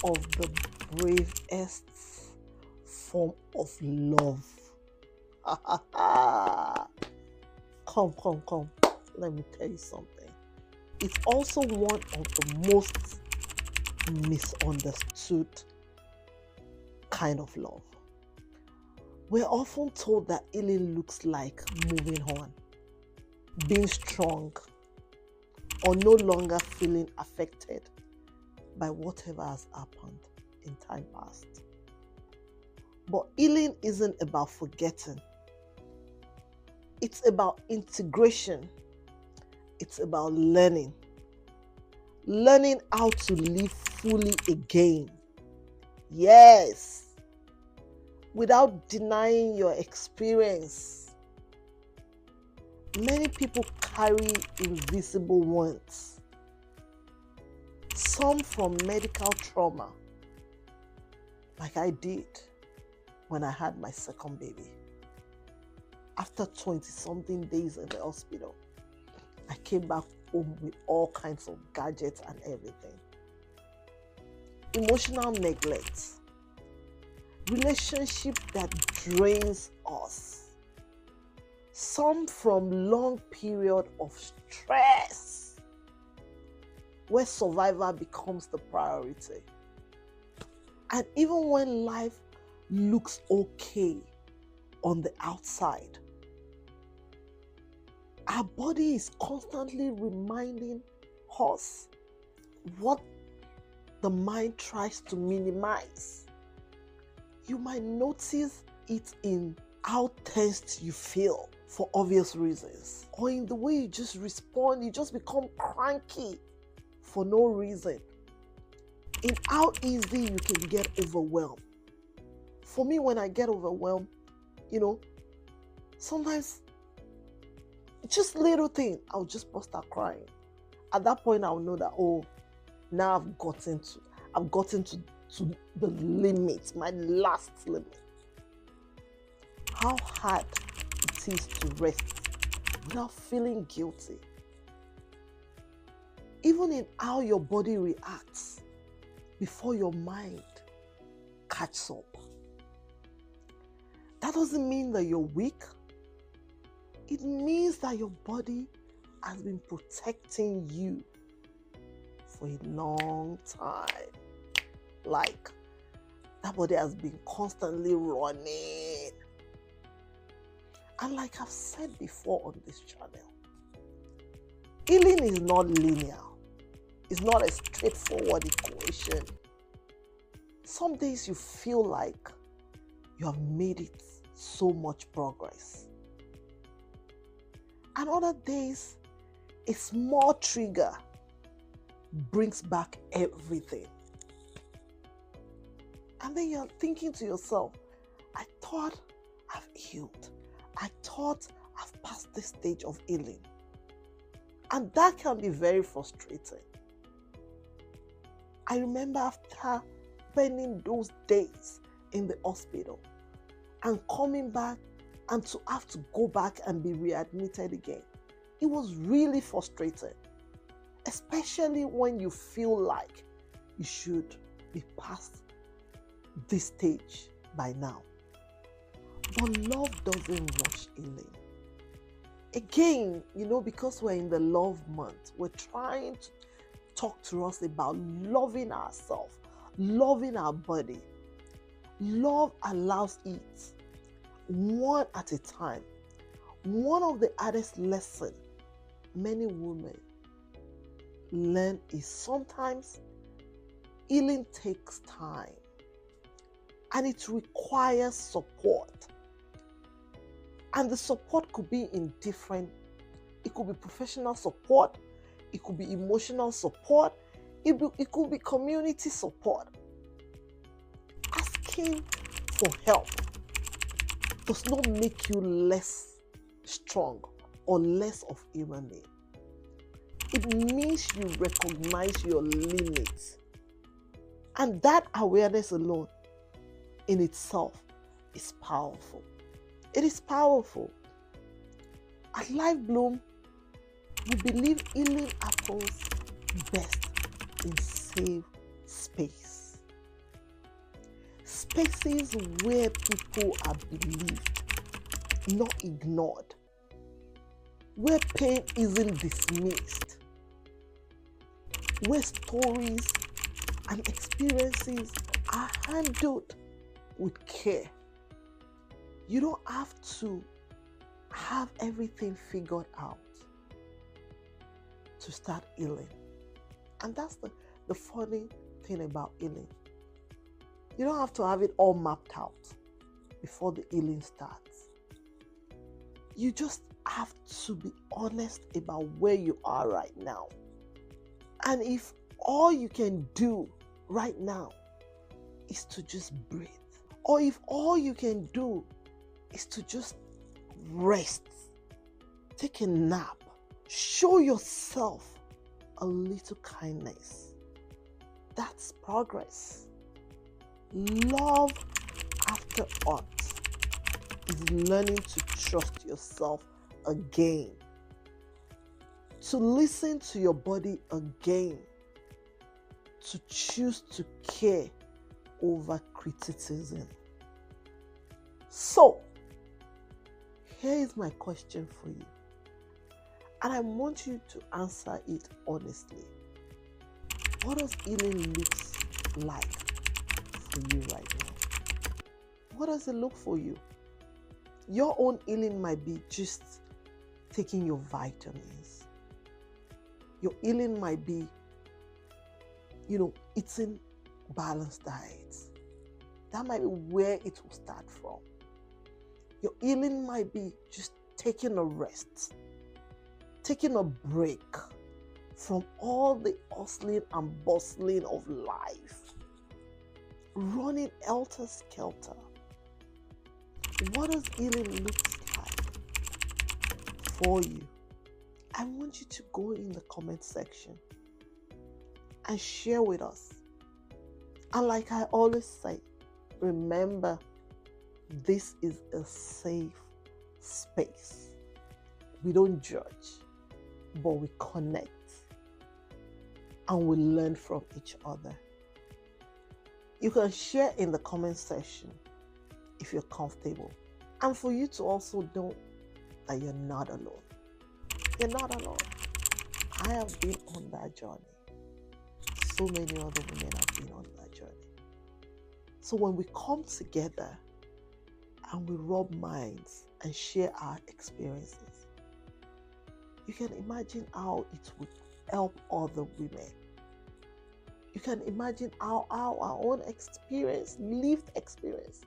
of the bravest form of love. Come. Let me tell you something. It's also one of the most misunderstood kind of love. We're often told that healing looks like moving on, being strong, or no longer feeling affected by whatever has happened in time past. But healing isn't about forgetting. It's about integration. It's about learning how to live fully again. Yes, without denying your experience. Many people carry invisible wounds, some from medical trauma, like I did when I had my second baby. After 20-something days in the hospital, I came back home with all kinds of gadgets and everything. Emotional neglect, relationship that drains us, some from long period of stress, where survival becomes the priority. And even when life looks okay on the outside, our body is constantly reminding us what the mind tries to minimize. You might notice it in how tensed you feel for obvious reasons, or in the way you just respond. You just become cranky for no reason, in how easy you can get overwhelmed. For me, when I get overwhelmed, sometimes just little thing, I'll just burst out crying. At that point, I'll know that, now I've gotten to the limit, my last limit. How hard it is to rest without feeling guilty. Even in how your body reacts before your mind catches up. That doesn't mean that you're weak. It means that your body has been protecting you for a long time. Like, that body has been constantly running. And like I've said before on this channel, healing is not linear. It's not a straightforward equation. Some days you feel like you have made it so much progress. And other days, a small trigger brings back everything. And then you're thinking to yourself, I thought I've healed. I thought I've passed this stage of healing. And that can be very frustrating. I remember after spending those days in the hospital and coming back and to have to go back and be readmitted again. It was really frustrating, especially when you feel like you should be past this stage by now. But love doesn't rush healing. Again, because we're in the love month, we're trying to talk to us about loving ourselves, loving our body. Love allows it, one at a time. One of the hardest lessons many women learn is sometimes healing takes time and it requires support. And the support could be it could be professional support, it could be emotional support, it could be community support. Asking for help does not make you less strong or less of human being. It means you recognize your limits. And that awareness alone in itself is powerful. It is powerful. At Life Bloom, we believe healing happens best in safe space. Spaces where people are believed, not ignored, where pain isn't dismissed, where stories and experiences are handled with care. You don't have to have everything figured out to start healing. And that's the funny thing about healing. You don't have to have it all mapped out before the healing starts. You just have to be honest about where you are right now. And if all you can do right now is to just breathe, or if all you can do is to just rest, take a nap, show yourself a little kindness, that's progress. Love after hurt is learning to trust yourself again, to listen to your body again, to choose to care over criticism. So, here is my question for you, and I want you to answer it honestly. What does healing look like for you right now? What does it look for you? Your own healing might be just taking your vitamins. Your healing might be, eating balanced diets. That might be where it will start from. Your healing might be just taking a rest, taking a break from all the hustling and bustling of life, running helter-skelter. What does healing look like for you? I want you to go in the comment section and share with us. And like I always say, remember, this is a safe space. We don't judge, but we connect and we learn from each other. You can share in the comment section if you're comfortable. And for you to also know that you're not alone. You're not alone. I have been on that journey. So many other women have been on that journey. So when we come together and we rub minds and share our experiences, you can imagine how it would help other women. You can imagine how our own experience, lived experience,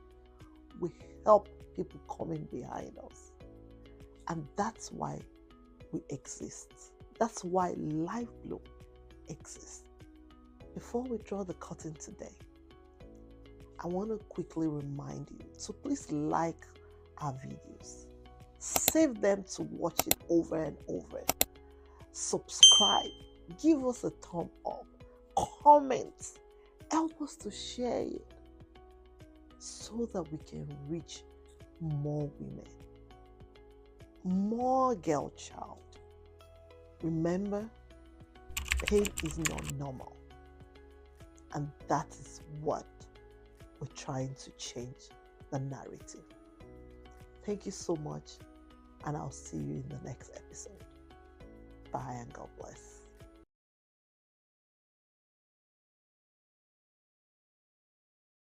will help people coming behind us. And that's why we exist. That's why Life Bloom exists. Before we draw the curtain today, I want to quickly remind you to please like our videos. Save them to watch it over and over. Subscribe. Give us a thumb up. Comment. Help us to share it so that we can reach more women, more girl child. Remember, pain is not normal. And that is what we're trying to change the narrative. Thank you so much, and I'll see you in the next episode. Bye and God bless.